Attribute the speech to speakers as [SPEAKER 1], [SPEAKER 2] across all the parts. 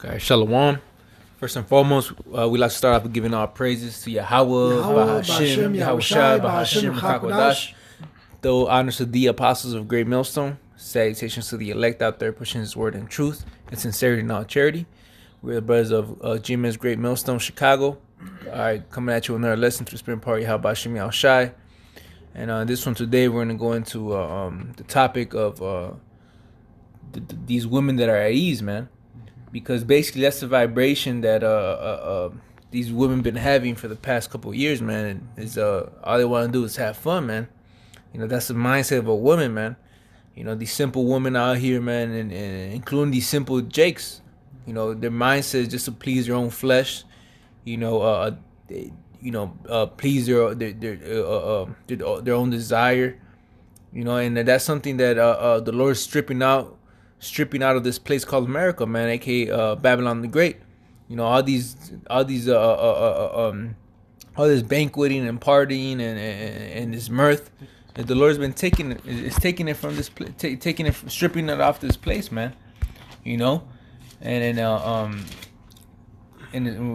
[SPEAKER 1] Okay, Shalom. First and foremost, we like to start off with giving our praises to Yahweh, Bahashim, Yahushai, Bahashim, Hakodash. Though honors to the apostles of Great Millstone. Salutations to the elect out there pushing his word in truth and sincerity and all charity. We're the brothers of GMS Great Millstone, Chicago. All right, coming at you with another lesson through Spirit Party, Bahashim, Yahushai. And this one today, we're going to go into the topic of these women that are at ease, man. Because basically that's the vibration that these women been having for the past couple of years, man. Is all they want to do is have fun, man. You know, that's the mindset of a woman, man. You know, these simple women out here, man, and including these simple jakes. You know, their mindset is just to please their own flesh. You know, please their own desire. You know, and that's something that the Lord's stripping out of this place called America, man, aka Babylon the Great. You know, all this banqueting and partying and this mirth that the Lord's been taking it from this stripping it off this place, man. You know, and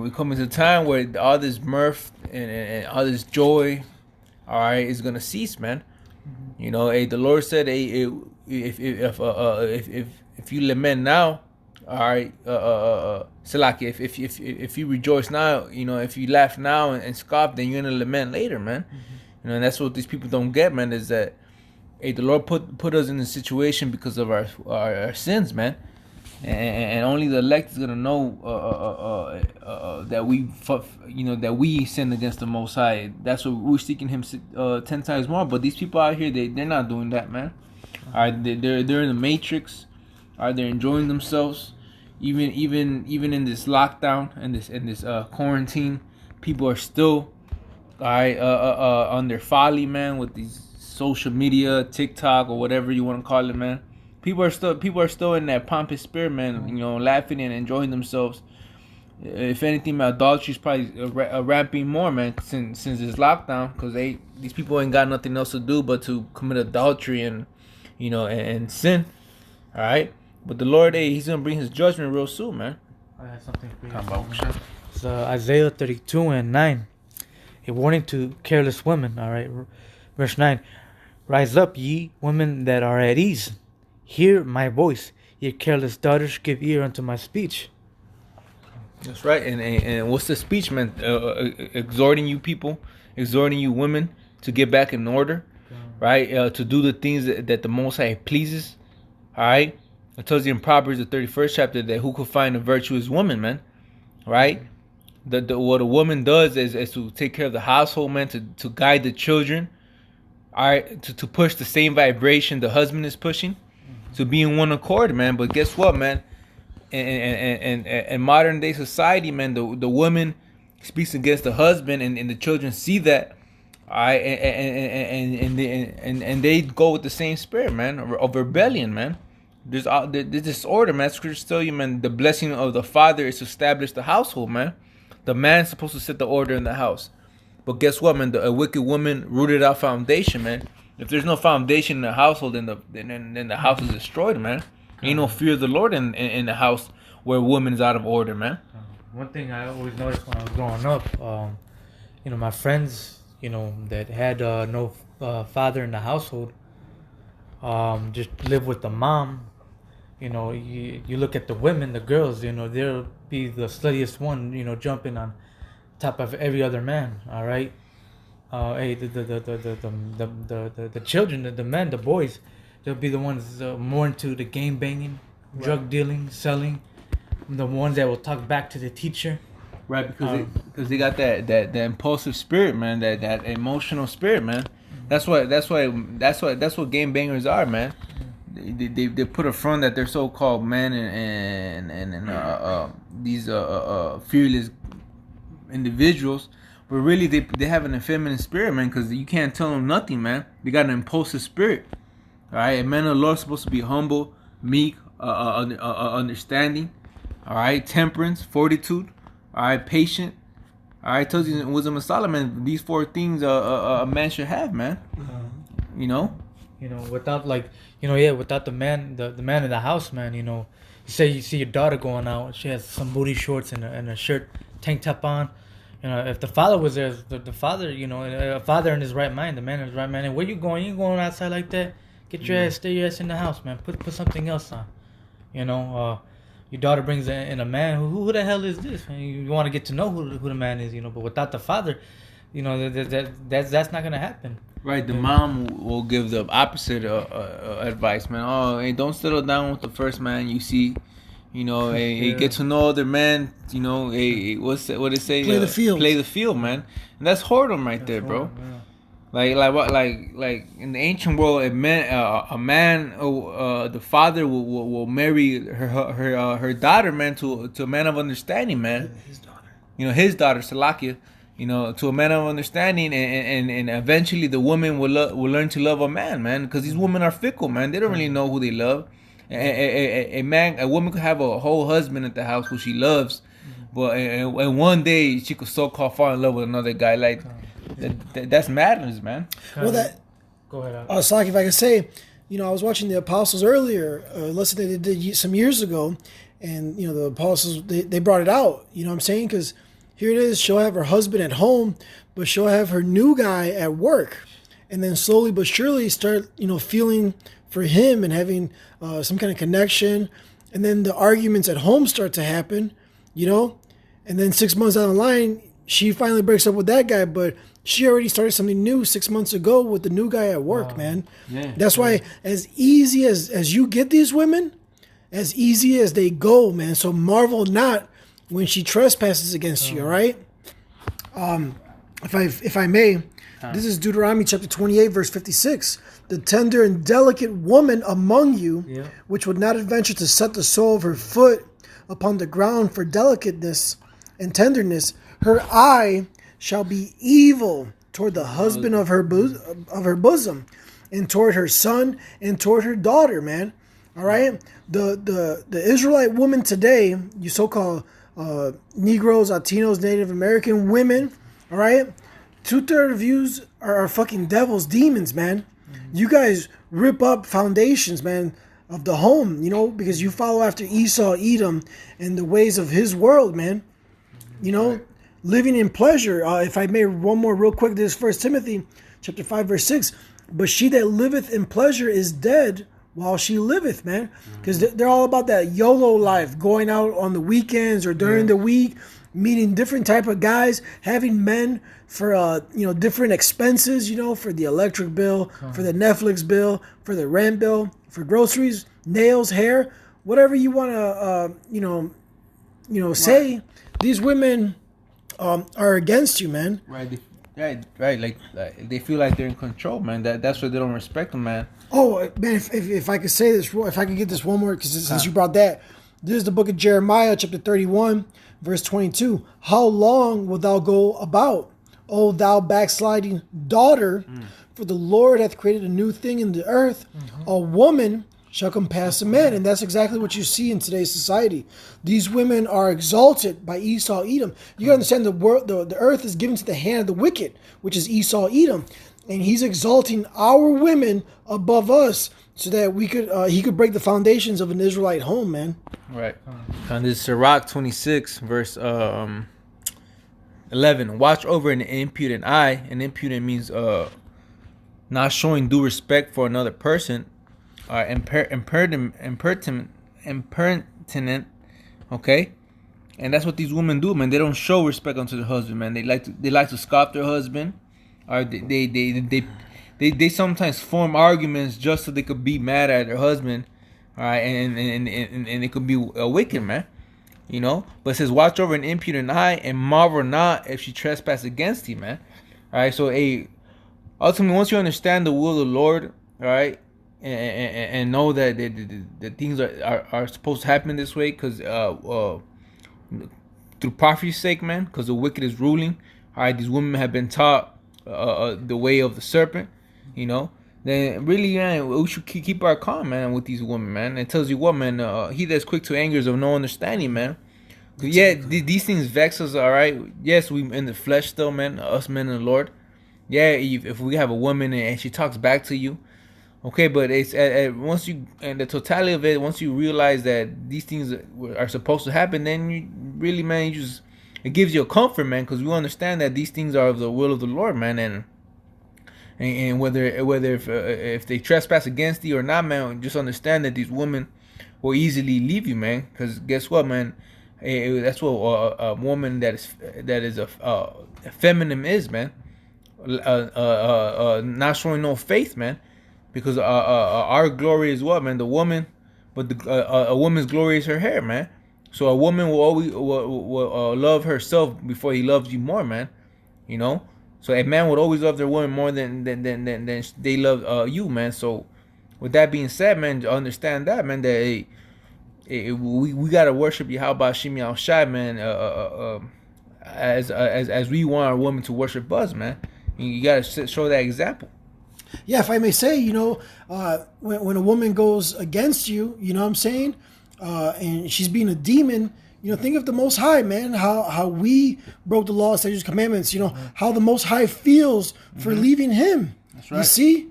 [SPEAKER 1] we come into a time where all this mirth and all this joy, all right, is gonna cease, man. You know, the Lord said, if you lament now, all right, Salaki, if you rejoice now, you know, if you laugh now and scoff, then you're gonna lament later, man. You know, and that's what these people don't get, man. Is that the Lord put us in this situation because of our sins, man. And only the elect is gonna know that we sinned against the Most High. That's what we're seeking Him 10 times more. But these people out here, they're not doing that, man. All right, they're in the matrix. All right, they're enjoying themselves. Even in this lockdown and this quarantine, people are still on their folly, man, with these social media, TikTok or whatever you want to call it, man. People are still in that pompous spirit, man. You know, laughing and enjoying themselves. If anything, my adultery is probably ramping more, man, since this lockdown, because these people ain't got nothing else to do but to commit adultery and, you know, and sin. All right, but the Lord, He's gonna bring His judgment real soon, man.
[SPEAKER 2] I have something for you. It's Isaiah 32:9, a warning to careless women. All right, verse 9: Rise up, ye women that are at ease. Hear my voice, ye careless daughters, give ear unto my speech.
[SPEAKER 1] That's right. And what's the speech, man? Exhorting you women to get back in order, right? To do the things that the Most High pleases. All right. It tells you in Proverbs, the 31st chapter, that who could find a virtuous woman, man, right? What a woman does is to take care of the household, man, to guide the children, all right, to push the same vibration the husband is pushing. To be in one accord, man. But guess what, man? In modern day society, man, the woman speaks against the husband, and the children see that, and they go with the same spirit, man, of rebellion, man. There's disorder, man. Scriptures tell you, man, the blessing of the father is to establish the household, man. The man's supposed to set the order in the house. But guess what, man? A wicked woman rooted out foundation, man. If there's no foundation in the household, then the house is destroyed, man. Ain't no fear of the Lord in the house where a woman is out of order, man.
[SPEAKER 2] One thing I always noticed when I was growing up, you know, my friends, you know, that had no father in the household, just live with the mom. You know, you look at the women, the girls, you know, they'll be the sluttiest one, you know, jumping on top of every other man. All right. The children, the men, the boys, they'll be the ones more into the game banging, right, drug dealing, selling. The ones that will talk back to the teacher,
[SPEAKER 1] right? Because they got that impulsive spirit, man. That emotional spirit, man. That's what game bangers are, man. They put a front that they're so-called men and these fearless individuals. But really, they have an effeminate spirit, man, because you can't tell them nothing, man. They got an impulsive spirit, all right? And men of the Lord are supposed to be humble, meek, understanding, all right? Temperance, fortitude, all right? Patient, all right? It tells you in Wisdom of Solomon, these 4 things a man should have, man. You know?
[SPEAKER 2] You know, without like, you know, yeah, without the man, the man in the house, man. You know, say you see your daughter going out, she has some booty shorts and a shirt, tank top on. You know, if the father was there, the father, you know, a father in his right mind, the man in his right mind. And where you going? You going outside like that? Get your ass, stay your ass in the house, man. Put something else on. You know, your daughter brings in a man. Who the hell is this? Man? You want to get to know who the man is, you know. But without the father, you know, that's not gonna happen.
[SPEAKER 1] Right, the mom will give the opposite advice, man. Oh, hey, don't settle down with the first man you see. You know, hey, get to know other men. You know, hey, what it say?
[SPEAKER 3] Play the field.
[SPEAKER 1] Play the field, man. And that's whoredom right there, bro. Like in the ancient world, the father will marry her daughter, man, to a man of understanding, man.
[SPEAKER 3] His daughter.
[SPEAKER 1] You know, his daughter, Salakia. You know, to a man of understanding, and eventually the woman will learn to love a man, because these women are fickle, man. They don't really know who they love. A woman could have a whole husband at the house who she loves, but and one day she could so-called fall in love with another guy. Like that's madness, man.
[SPEAKER 3] Well,
[SPEAKER 2] Go ahead.
[SPEAKER 3] Saki, if I could say, you know, I was watching the Apostles earlier, lesson they did some years ago, and you know the Apostles they brought it out. You know what I'm saying? Because here it is, she'll have her husband at home, but she'll have her new guy at work. And then slowly but surely start, you know, feeling for him and having some kind of connection. And then the arguments at home start to happen, you know. And then 6 months down the line, she finally breaks up with that guy, but she already started something new 6 months ago with the new guy at work, man. Yeah. That's why as easy as you get these women, as easy as they go, man. So marvel not when she trespasses against you, all right? If I may, this is Deuteronomy chapter 28, verse 56. The tender and delicate woman among you, which would not adventure to set the sole of her foot upon the ground for delicateness and tenderness, her eye shall be evil toward the husband of her bosom, and toward her son, and toward her daughter, man. All right? The Israelite woman today, you so-called Negroes, Latinos, Native American women, all right? 2/3 of yous are fucking devils, demons, man. You guys rip up foundations, man, of the home, you know, because you follow after Esau, Edom, and the ways of his world, man. You know, living in pleasure. If I may, one more real quick, this is 1 Timothy chapter 5, verse 6. But she that liveth in pleasure is dead while she liveth, man. Because they're all about that YOLO life, going out on the weekends or during the week, meeting different type of guys, having men for, different expenses, you know, for the electric bill, for the Netflix bill, for the rent bill, for groceries, nails, hair, whatever you want to, say. These women are against you, man.
[SPEAKER 1] Right. Like they feel like they're in control, man. That's why they don't respect them, man.
[SPEAKER 3] Oh, man, if I could say this, if I could get this one more, because since you brought that, this is the book of Jeremiah, chapter 31, verse 22. How long wilt thou go about, O thou backsliding daughter? For the Lord hath created a new thing in the earth. A woman shall compass a man. And that's exactly what you see in today's society. These women are exalted by Esau, Edom. You gotta understand the earth is given to the hand of the wicked, which is Esau, Edom. And he's exalting our women above us so that we could he could break the foundations of an Israelite home, man.
[SPEAKER 1] Right. And this is Sirach 26, verse 11. Watch over an impudent eye. An impudent means not showing due respect for another person. Impertinent, okay? And that's what these women do, man. They don't show respect unto their husband, man. They like to scoff their husband. Or they sometimes form arguments just so they could be mad at their husband, all right, and it could be a wicked, man, you know. But it says, watch over an impudent eye and marvel not if she trespass against thee, man. All right, so ultimately, once you understand the will of the Lord, all right, and know that the things are supposed to happen this way, because through prophecy's sake, man, because the wicked is ruling. All right, these women have been taught the way of the serpent, you know. Then really, man, we should keep our calm, man, with these women, man. It tells you what, man, he that's quick to anger is of no understanding, man. Yeah, these things vex us, all right. Yes, we in the flesh still, man, us men in the Lord. Yeah, if we have a woman and she talks back to you, Okay, but it's once you and the totality of it, once you realize that these things are supposed to happen, then you really, man, you just it gives you a comfort, man, because we understand that these things are of the will of the Lord, man, and whether if they trespass against you or not, man, just understand that these women will easily leave you, man, because guess what, man, that's what a woman that is a feminine is, man, not showing no faith, man. Because our glory is what, man? The woman, but a woman's glory is her hair, man. So a woman will always will love herself before he loves you more, man. You know. So a man would always love their woman more than they love you, man. So with that being said, man, understand that, man, that we gotta worship Yahweh Hashem Yahushai, man. As we want our woman to worship us, man. You gotta show that example.
[SPEAKER 3] Yeah, if I may say, when a woman goes against you, you know what I'm saying, and she's being a demon, think of the Most High, man, how we broke the law, statutes, commandments, how the Most High feels for leaving him.
[SPEAKER 1] That's right.
[SPEAKER 3] You see,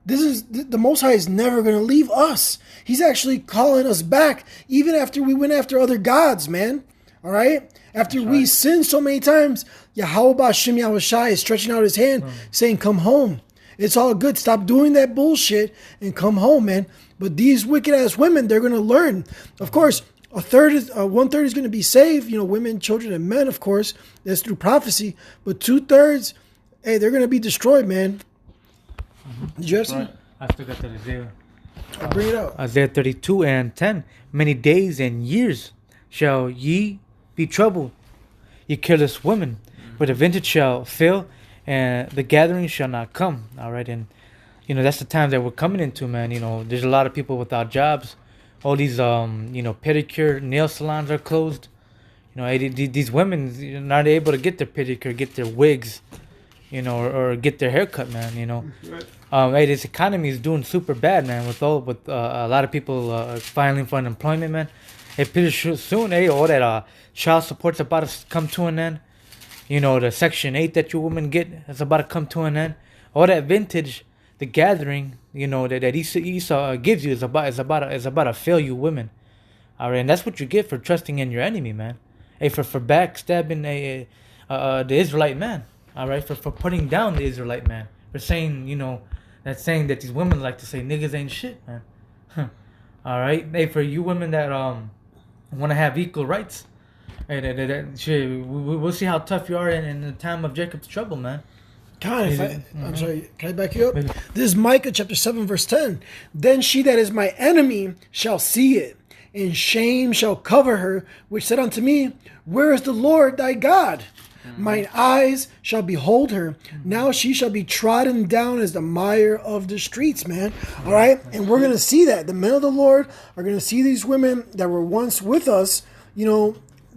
[SPEAKER 3] the Most High is never going to leave us. He's actually calling us back, even after we went after other gods, man. All right? After we sinned so many times, Yahweh Hashem Yahushai is stretching out his hand, saying, come home. It's all good. Stop doing that bullshit and come home, man. But these wicked ass women, they're going to learn. Of course, 1/3 is going to be saved. Women, children, and men, of course. That's through prophecy. But 2/3, hey, they're going to be destroyed, man. Did you have some?
[SPEAKER 2] I still got that Isaiah.
[SPEAKER 3] I'll bring it out.
[SPEAKER 2] Isaiah 32:10. Many days and years shall ye be troubled, ye careless women. But the vintage shall fail, and the gathering shall not come. All right, and that's the time that we're coming into, man. There's a lot of people without jobs. All these pedicure, nail salons are closed. These women are not able to get their pedicure, get their wigs, or get their haircut, man. Hey, this economy is doing super bad, man. With a lot of people filing for unemployment, man. Hey, pretty soon, all that child support's about to come to an end. The Section 8 that you women get is about to come to an end. All that vintage, the gathering, that Esau gives you is about to fail you women. All right, and that's what you get for trusting in your enemy, man. Hey, for backstabbing the Israelite man. All right, for putting down the Israelite man. For saying, saying that these women like to say niggas ain't shit, man. All right, hey, for you women that want to have equal rights. Hey, we'll see how tough you are in the time of Jacob's trouble, man.
[SPEAKER 3] I'm sorry, can I back you up? This is Micah chapter 7, verse 10. Then she that is my enemy shall see it, and shame shall cover her, which said unto me, where is the Lord thy God? Mine eyes shall behold her. Now she shall be trodden down as the mire of the streets, man. All right? And we're going to see that. The men of the Lord are going to see these women that were once with us,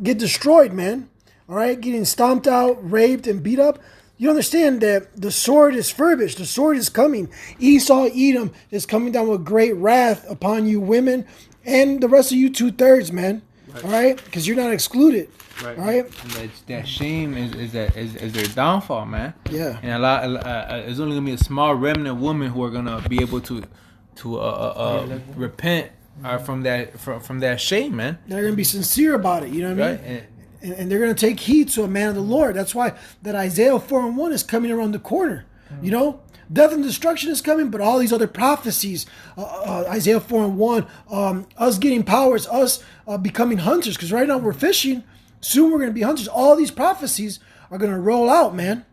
[SPEAKER 3] get destroyed, man. All right? Getting stomped out, raped, and beat up. You understand that the sword is furbished. The sword is coming. Esau, Edom is coming down with great wrath upon you women and the rest of you 2/3, man. Right. All right? Because you're not excluded.
[SPEAKER 1] Right.
[SPEAKER 3] All right?
[SPEAKER 1] That shame is their downfall, man.
[SPEAKER 3] Yeah.
[SPEAKER 1] And there's only going to be a small remnant of women who are going to be able to repent from that shame, man.
[SPEAKER 3] They're going to be sincere about it, you know what I mean? And they're going to take heed to a man of the Lord. That's why that Isaiah 4:1 is coming around the corner. Death and destruction is coming, but all these other prophecies, Isaiah 4:1, us getting powers, us becoming hunters, because right now we're fishing. Soon we're going to be hunters. All these prophecies are going to roll out, man.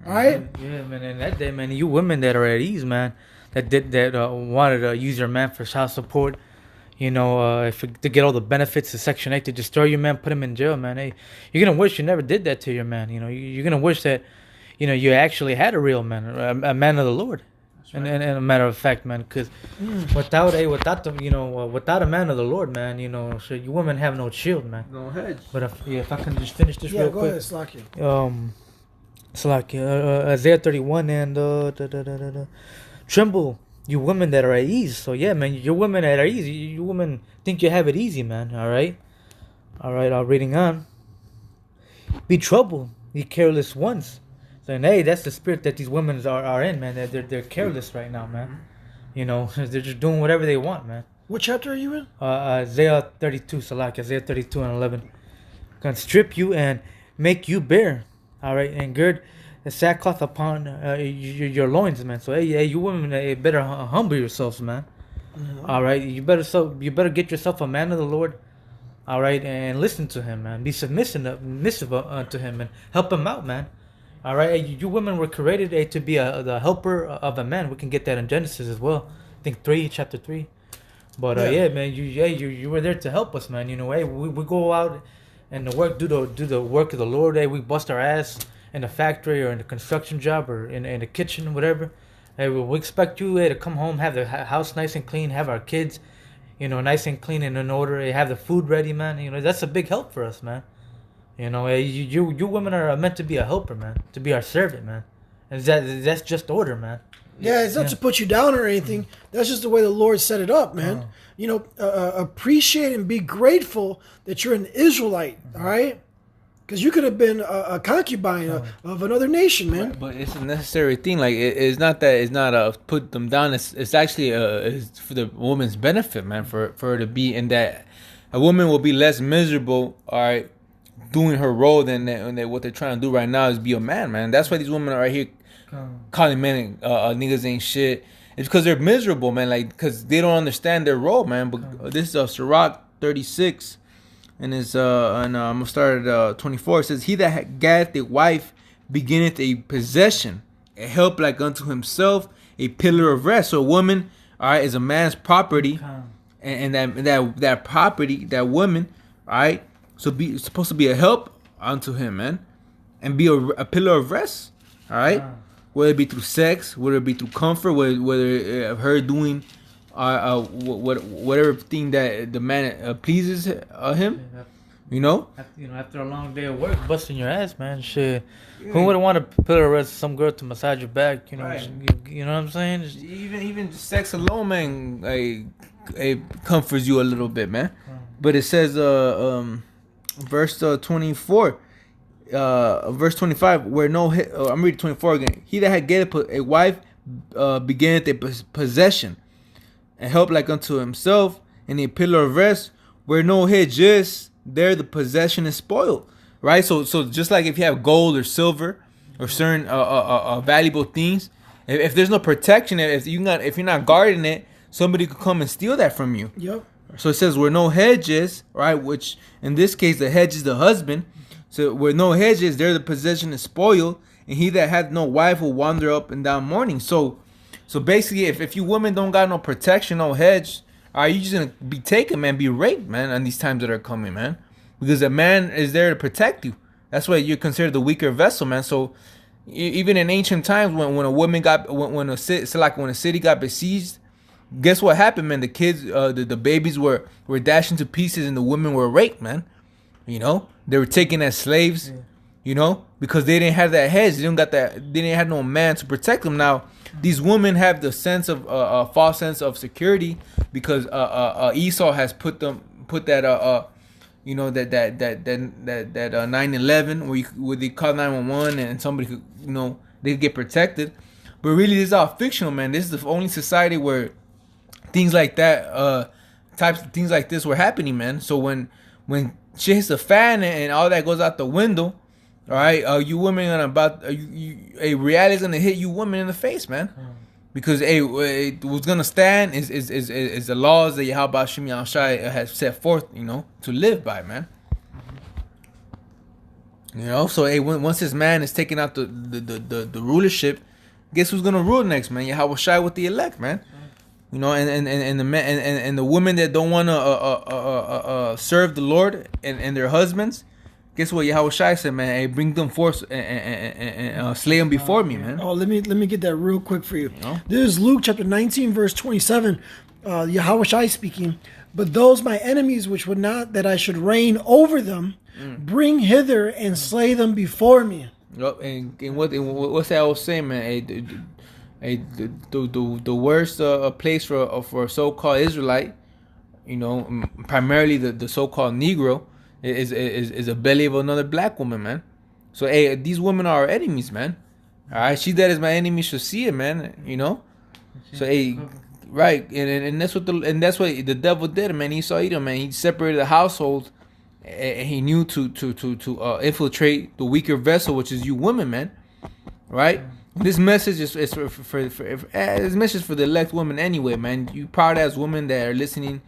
[SPEAKER 3] All right?
[SPEAKER 2] Yeah, man. And that day, man, you women that are at ease, man, that wanted to use your man for child support, to get all the benefits of Section 8 to destroy your man, put him in jail, man. Hey, you're going to wish you never did that to your man. You're going to wish that, you actually had a real man, a man of the Lord. Right. And a matter of fact, man, because without a man of the Lord, man, so you women have no shield, man.
[SPEAKER 1] No hedge.
[SPEAKER 2] But if I can just finish this real quick.
[SPEAKER 3] Yeah, go ahead,
[SPEAKER 2] Slakia. Isaiah 31 and tremble, you women that are at ease. So yeah, man, you women that are easy. You women think you have it easy, man. All right. Reading on. Be troubled, ye careless ones. So hey, that's the spirit that these women are in, man. They're careless right now, man. You know, they're just doing whatever they want, man.
[SPEAKER 3] What chapter are you in?
[SPEAKER 2] Isaiah 32, Salak, Isaiah 32 and 11. Can strip you and make you bare, all right, and gird the sackcloth upon your loins, man. So hey, you women, better humble yourselves, man. Mm-hmm. All right, you better get yourself a man of the Lord, all right, and listen to him, man. Be submissive to him and help him out, man. All right, you women were created to be the helper of a man. We can get that in Genesis as well. I think chapter 3. But yeah, man, you were there to help us, man. You know, hey, we go out and do the work of the Lord. Hey, we bust our ass in the factory or in the construction job or in the kitchen, whatever. Hey, we expect you to come home, have the house nice and clean, have our kids, you know, nice and clean and in order. Hey, have the food ready, man. You know, that's a big help for us, man. You know, hey, you women are meant to be a helper, man, to be our servant, man. And that's just order, man.
[SPEAKER 3] Yeah, it's not to put you down or anything. That's just the way the Lord set it up, man. You know, appreciate and be grateful that you're an Israelite, all right? Because you could have been a concubine of another nation, man.
[SPEAKER 1] Right, but it's a necessary thing. Like, it's not that it's not put them down. It's actually it's for the woman's benefit, man, for her to be in that. A woman will be less miserable, all right, doing her role than what they're trying to do right now is be a man. That's why these women are right here calling men niggas ain't shit. It's because they're miserable, man. Like, because they don't understand their role, man. But this is Sirach 36, and it's I'm gonna start at 24. It says, "He that getteth a wife beginneth a possession, a help like unto himself, a pillar of rest." So a woman, all right, is a man's property, and that property, that woman, all right, so it's supposed to be a help unto him, man, and be a pillar of rest, all right. Whether it be through sex, whether it be through comfort, whether her doing whatever thing that the man pleases him, you know.
[SPEAKER 2] After a long day of work, busting your ass, man. Shit, who wouldn't want to put a some girl to massage your back? You know, you know what I'm saying?
[SPEAKER 1] Even sex alone, man, it comforts you a little bit, man. But it says, verse 24. Verse 25, where I'm reading 24 again. He that had getteth a wife beginneth a possession, and help like unto himself, and a pillar of rest, where no hedge is, there the possession is spoiled. Right? So just like if you have gold or silver or certain valuable things, if there's no protection, if you're not guarding it, somebody could come and steal that from you.
[SPEAKER 3] Yep.
[SPEAKER 1] So it says where no hedge is, right? Which in this case the hedge is the husband. So where no hedge is, there the possession is spoiled, and he that hath no wife will wander up and down mourning. So basically, if you women don't got no protection, no hedge, are you just gonna be taken, man, be raped, man, on these times that are coming, man? Because a man is there to protect you. That's why you're considered the weaker vessel, man. So even in ancient times, when a woman when a city got besieged, guess what happened, man? The kids, the babies were dashed into pieces, and the women were raped, man. You know, they were taken as slaves, you know, because they didn't have that hedge. They didn't have no man to protect them. Now, these women have the sense of false sense of security because Esau has put that you know, that 9/11 where they call 911 and somebody could, you know, they could get protected. But really, this is all fictional, man. This is the only society where things like that, types of things like this were happening, man. So when shit hits the fan and all that goes out the window, all right, you women reality is gonna hit you women in the face, man, because what's gonna stand is the laws that Yahweh Shem Yahushai has set forth, you know, to live by, man. You know, so once this man is taking out the rulership, guess who's gonna rule next, man? Yahweh Shai with the elect, man. You know, and the men and the women that don't want to serve the Lord and their husbands, guess what Yahweh Shai said, man? Hey, bring them forth and slay them before me, man.
[SPEAKER 3] Oh, let me get that real quick for you.
[SPEAKER 1] You know?
[SPEAKER 3] This is Luke chapter 19, verse 27. Yahweh Shai speaking. But those my enemies which would not that I should reign over them, bring hither and slay them before me.
[SPEAKER 1] Yep, and what's that old saying, man? The worst place for a so-called Israelite, you know, primarily the so-called Negro, is a belly of another black woman, man. So these women are our enemies, man. All right, she that is my enemy shall see it, man. You know. So Right, and that's what the devil did, man. He saw Edom, man. He separated the household, and he knew to infiltrate the weaker vessel, which is you women, man. Right. This message is for this message for the elect women anyway, man. You proud ass women that are listening,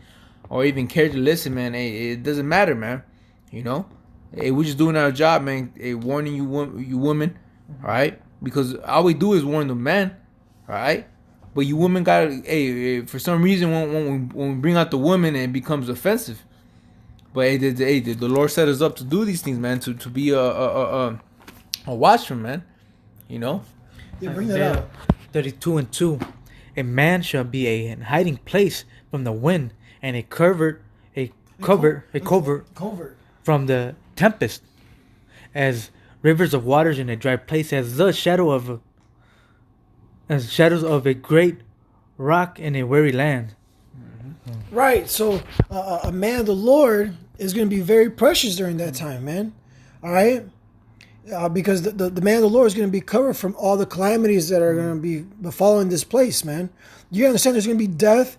[SPEAKER 1] or even care to listen, man. Hey, it doesn't matter, man. You know, hey, we're just doing our job, man. Hey, warning you women, all right? Because all we do is warn the men, all right? But you women got, hey, for some reason when we bring out the women, it becomes offensive. But hey, the Lord set us up to do these things, man. To be a watchman, man. You know.
[SPEAKER 3] Yeah, bring that out.
[SPEAKER 2] 32:2. A man shall be a hiding place from the wind, and a covert from the tempest, as rivers of waters in a dry place, as the shadows of a great rock in a weary land.
[SPEAKER 3] Right. So a man of the Lord is going to be very precious during that time, man. All right. Because the man of the Lord is going to be covered from all the calamities that are going to be befalling this place, man. You understand there's going to be death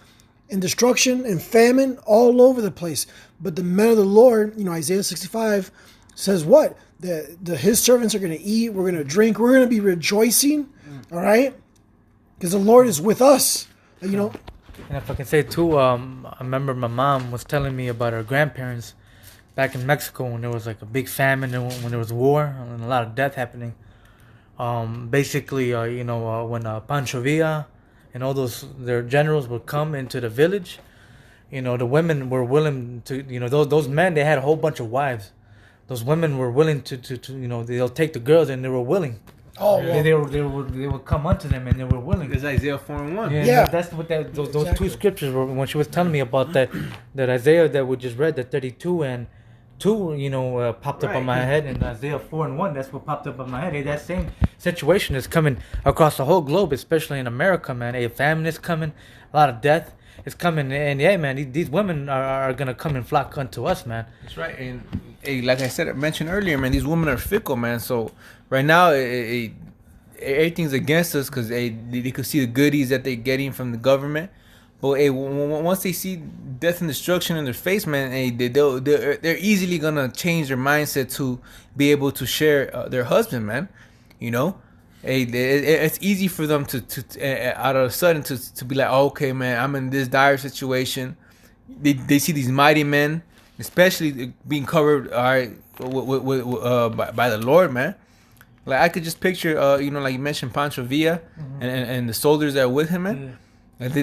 [SPEAKER 3] and destruction and famine all over the place. But the men of the Lord, Isaiah 65 says what? That his servants are going to eat, we're going to drink, we're going to be rejoicing, all right? Because the Lord is with us,
[SPEAKER 2] And if I can say too, I remember my mom was telling me about her grandparents back in Mexico when there was like a big famine and when there was war and a lot of death happening. Basically, when Pancho Villa and all their generals would come into the village, the women were willing to, those men, they had a whole bunch of wives. Those women were willing to they'll take the girls, and they were willing.
[SPEAKER 3] Oh, yeah.
[SPEAKER 2] They would come unto them, and they were willing.
[SPEAKER 1] It's Isaiah 4:1.
[SPEAKER 2] Yeah. That's what those exactly. Two scriptures were when she was telling me about that Isaiah that we just read, the 32:2, popped up on my head, and Isaiah 4:1, that's what popped up on my head. Hey, that same situation is coming across the whole globe, especially in America, man. A famine is coming, a lot of death is coming, and yeah, man, these women are gonna come and flock unto us, man.
[SPEAKER 1] That's right, and hey, like I mentioned earlier, man, these women are fickle, man. So right now, everything's against us because they could see the goodies that they're getting from the government. But hey, once they see death and destruction in their face, man, hey, they're easily gonna change their mindset to be able to share their husband, man. Hey, it's easy for them to out of a sudden to be like, oh, okay, man, I'm in this dire situation. They see these mighty men, especially being covered, all right, by the Lord, man. Like I could just picture, like you mentioned, Pancho Villa and the soldiers that are with him, man. Yeah. They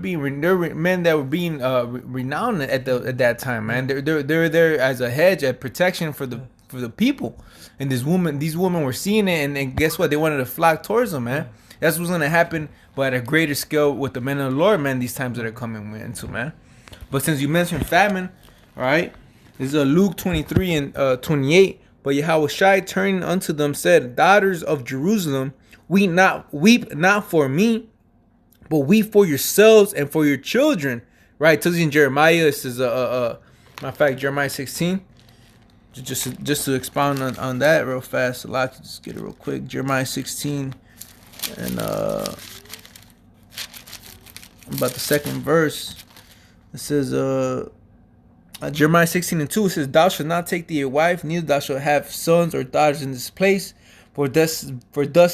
[SPEAKER 1] were men that were being renowned at that time, man. They're there as a hedge, a protection for the people. And these women were seeing it, and guess what? They wanted to flock towards them, man. That's what's gonna happen, but at a greater scale with the men of the Lord, man. These times that are coming into, man. But since you mentioned famine, all right, this is Luke 23 and 28. But Yahushua turning unto them said, daughters of Jerusalem, weep not for me, but weep for yourselves and for your children. Right? It tells you in Jeremiah, this is matter of fact, Jeremiah 16. Just to expound on that real fast. I'd like to just get it real quick. Jeremiah 16 and about the second verse. It says Jeremiah 16:2, it says, thou shalt not take thee a wife, neither thou shalt have sons or daughters in this place. For thus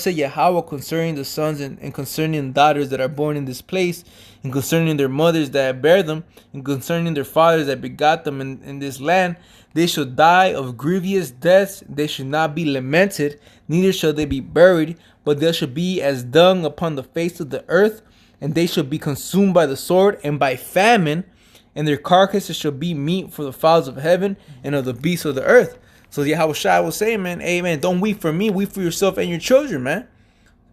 [SPEAKER 1] said Yahweh concerning the sons and concerning the daughters that are born in this place, and concerning their mothers that bear them, and concerning their fathers that begot them in this land, they shall die of grievous deaths, they shall not be lamented, neither shall they be buried, but they shall be as dung upon the face of the earth, and they shall be consumed by the sword and by famine, and their carcasses shall be meat for the fowls of heaven and of the beasts of the earth. So Yahushua was saying, man, hey, man, don't weep for me, weep for yourself and your children, man.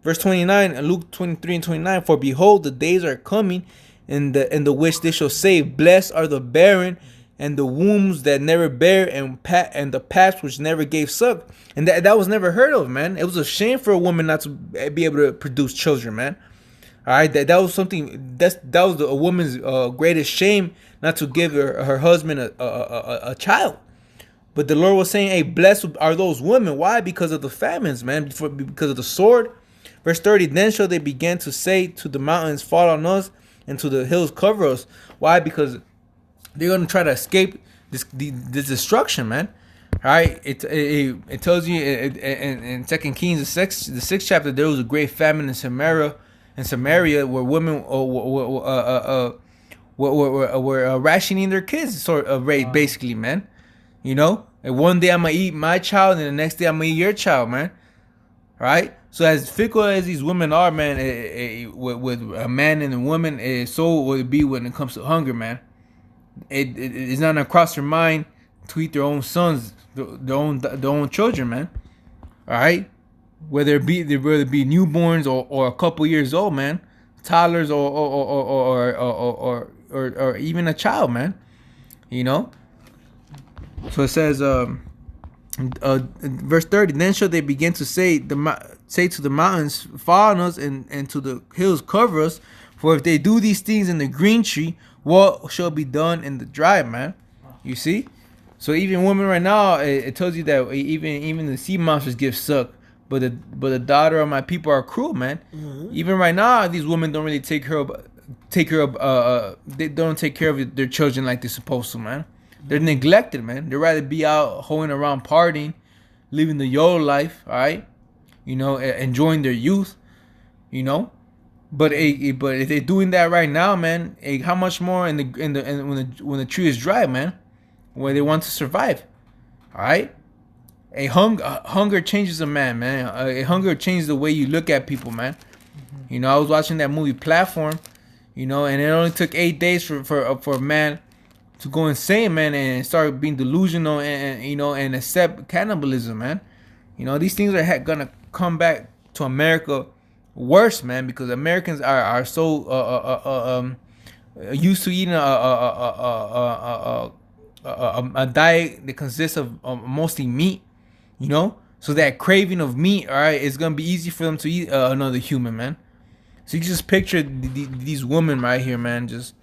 [SPEAKER 1] Verse 29, Luke 23 and 29, for behold, the days are coming in the which they shall say, blessed are the barren and the wombs that never bear and the paps which never gave suck. And that was never heard of, man. It was a shame for a woman not to be able to produce children, man. All right, that was something, that was a woman's greatest shame, not to give her husband a child. But the Lord was saying, hey, blessed are those women. Why? Because of the famines, man. Because of the sword. Verse 30, then shall they begin to say to the mountains, fall on us, and to the hills cover us. Why? Because they're going to try to escape this destruction, man. All right, it tells you in 2 Kings, the sixth chapter, there was a great famine in Samaria, where women were rationing their kids, sort of raised, basically, man. You know, and one day I'm gonna eat my child, and the next day I'm gonna eat your child, man. All right. So as fickle as these women are, man, with a man and a woman, so will it be when it comes to hunger, man. It's not gonna cross their mind to eat their own sons, their own children, man. All right, whether it be newborns or a couple years old, man, toddlers or even a child, man. You know. So it says, verse 30. Then shall they begin to say to the mountains, fall on us, and to the hills cover us. For if they do these things in the green tree, what shall be done in the dry, man? You see. So even women right now, it tells you that even the sea monsters give suck, but the daughter of my people are cruel, man. Mm-hmm. Even right now, these women don't really take care of they don't take care of their children like they're supposed to, man. They're neglected, man. They'd rather be out hoeing around, partying, living the YOLO life, all right? You know, enjoying their youth, you know. But if they're doing that right now, man, how much more when the tree is dry, man, where they want to survive, all right? Hunger changes a man, man. Hunger changes the way you look at people, man. Mm-hmm. You know, I was watching that movie Platform, you know, and it only took 8 days for a man to go insane, man, and start being delusional and you know, and accept cannibalism, man. You know, these things are gonna come back to America worse, man, because Americans are so used to eating a diet that consists of mostly meat, you know. So that craving of meat, all right, is gonna be easy for them to eat another human, man. So you just picture these women right here, man, just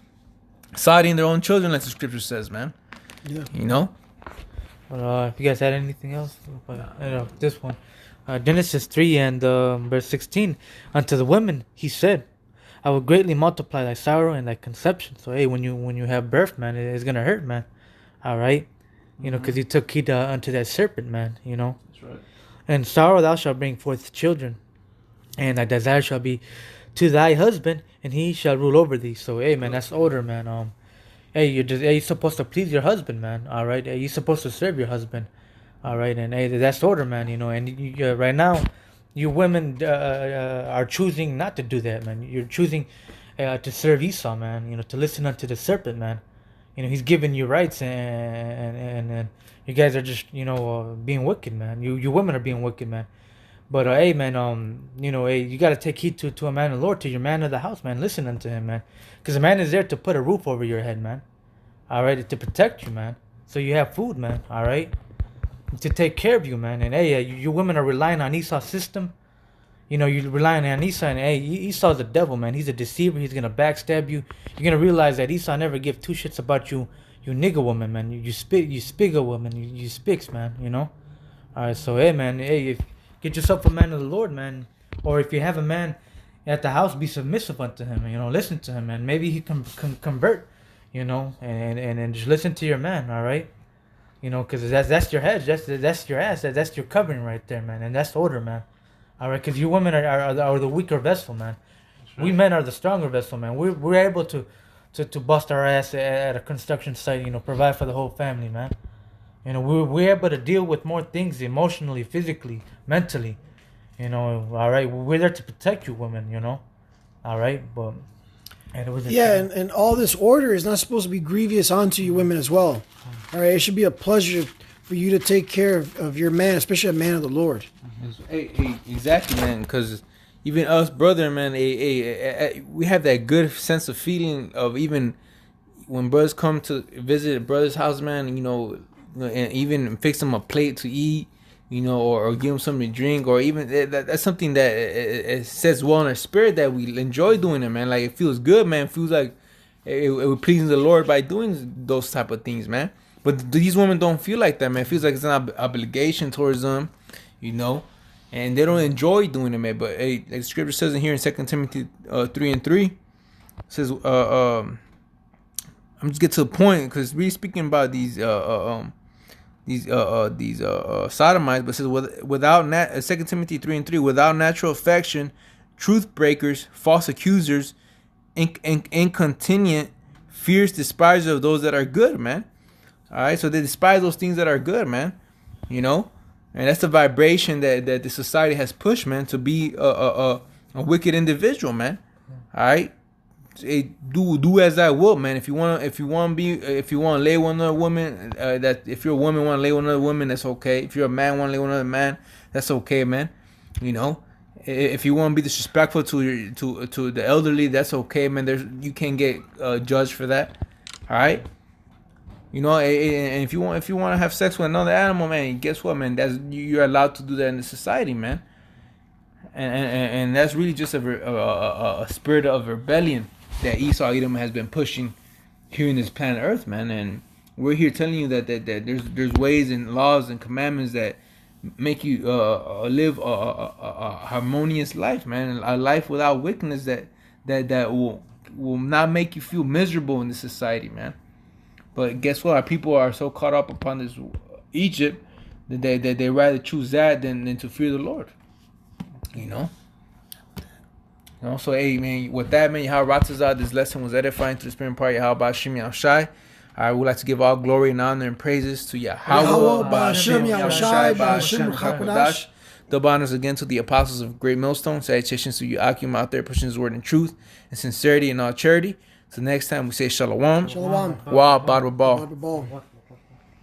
[SPEAKER 1] siding their own children, like the scripture says, man. Yeah. You know?
[SPEAKER 2] If you guys had anything else, this one. Genesis 3 and verse 16. Unto the women he said, I will greatly multiply thy sorrow and thy conception. So, hey, when you have birth, man, it's going to hurt, man. All right? You know, because you took heed unto that serpent, man, you know? That's right. And sorrow thou shalt bring forth children, and thy desire shall be to thy husband, and he shall rule over thee. So, hey, man, that's order, man. You're supposed to please your husband, man. All right, you're supposed to serve your husband. All right, and hey, that's order, man. You know, and right now, you women are choosing not to do that, man. You're choosing to serve Esau, man. You know, to listen unto the serpent, man. You know, he's giving you rights, and you guys are just, you know, being wicked, man. You women are being wicked, man. But hey, man, you know, hey, you gotta take heed to a man of the Lord, to your man of the house, man. Listen unto him, man, because a man is there to put a roof over your head, man. All right, to protect you, man, so you have food, man. All right, to take care of you, man. And hey, you women are relying on Esau's system. You know, you're relying on Esau, and hey, Esau's the devil, man. He's a deceiver. He's gonna backstab you. You're gonna realize that Esau never give two shits about you nigga woman, man. You spigga woman. You spics, man. You know. All right, so hey, man, hey, get yourself a man of the Lord, man. Or if you have a man at the house, be submissive unto him. You know, listen to him, man. Maybe he can convert. You know, and just listen to your man. All right. You know, because that's your hedge. That's your ass. That's your covering right there, man. And that's order, man. All right, because you women are the weaker vessel, man. Right. We men are the stronger vessel, man. We're able to bust our ass at a construction site, you know, provide for the whole family, man. You know, we're able to deal with more things emotionally, physically, mentally. You know, all right. We're there to protect you, women. You know, all right. But and it was
[SPEAKER 3] and all this order is not supposed to be grievous unto you women as well. All right, it should be a pleasure for you to take care of your man, especially a man of the Lord.
[SPEAKER 1] Hey, exactly, man. Because even us, brother, man, we have that good sense of feeling of even when brothers come to visit a brother's house, man. You know, and even fix them a plate to eat, you know, or give them something to drink, or even that's something that it says well in our spirit that we enjoy doing it, man. Like it feels good, man. It feels like it pleasing the Lord by doing those type of things, man. But these women don't feel like that, man. It feels like it's an obligation towards them, you know. and they don't enjoy doing it, man. But hey, like the scripture says in here in 2 Timothy 3:3, it says, I'm just get to the point because we're speaking about these sodomites, but it says without 2 Timothy 3:3, without natural affection, truth breakers, false accusers, incontinent, fierce despisers of those that are good, man. All right, so they despise those things that are good, man. You know, and that's the vibration that the society has pushed, man, to be a wicked individual, man. All right, do as I will, man. If you want to lay with another woman, that if you're a woman want to lay with another woman, that's okay. If you're a man want to lay with another man, that's okay, man. You know, if you want to be disrespectful to the elderly, that's okay, man. You can't get judged for that. All right. You know, and if you want to have sex with another animal, man, guess what, man? You're allowed to do that in the society, man. And that's really just a spirit of rebellion that Esau Edom has been pushing here in this planet Earth, man. And we're here telling you that there's ways and laws and commandments that make you live a harmonious life, man. A life without wickedness that will not make you feel miserable in this society, man. But guess what? Our people are so caught up upon this Egypt that they rather choose that than to fear the Lord. You know? So, hey, man, with that, man, Yahweh Ratazah, this lesson was edifying to the spirit part. Yahweh Ba'ashem Yahushai. I would like to give all glory and honor and praises to Yahweh Ba'ashem Yahushai Ba'ashem Ruach. Double honors again to the apostles of Great Millstone. Salutations to you, Akim, out there pushing his word in truth and sincerity and all charity. So next time we say Shalom.
[SPEAKER 3] Shalom.
[SPEAKER 1] Wa Bad Ball.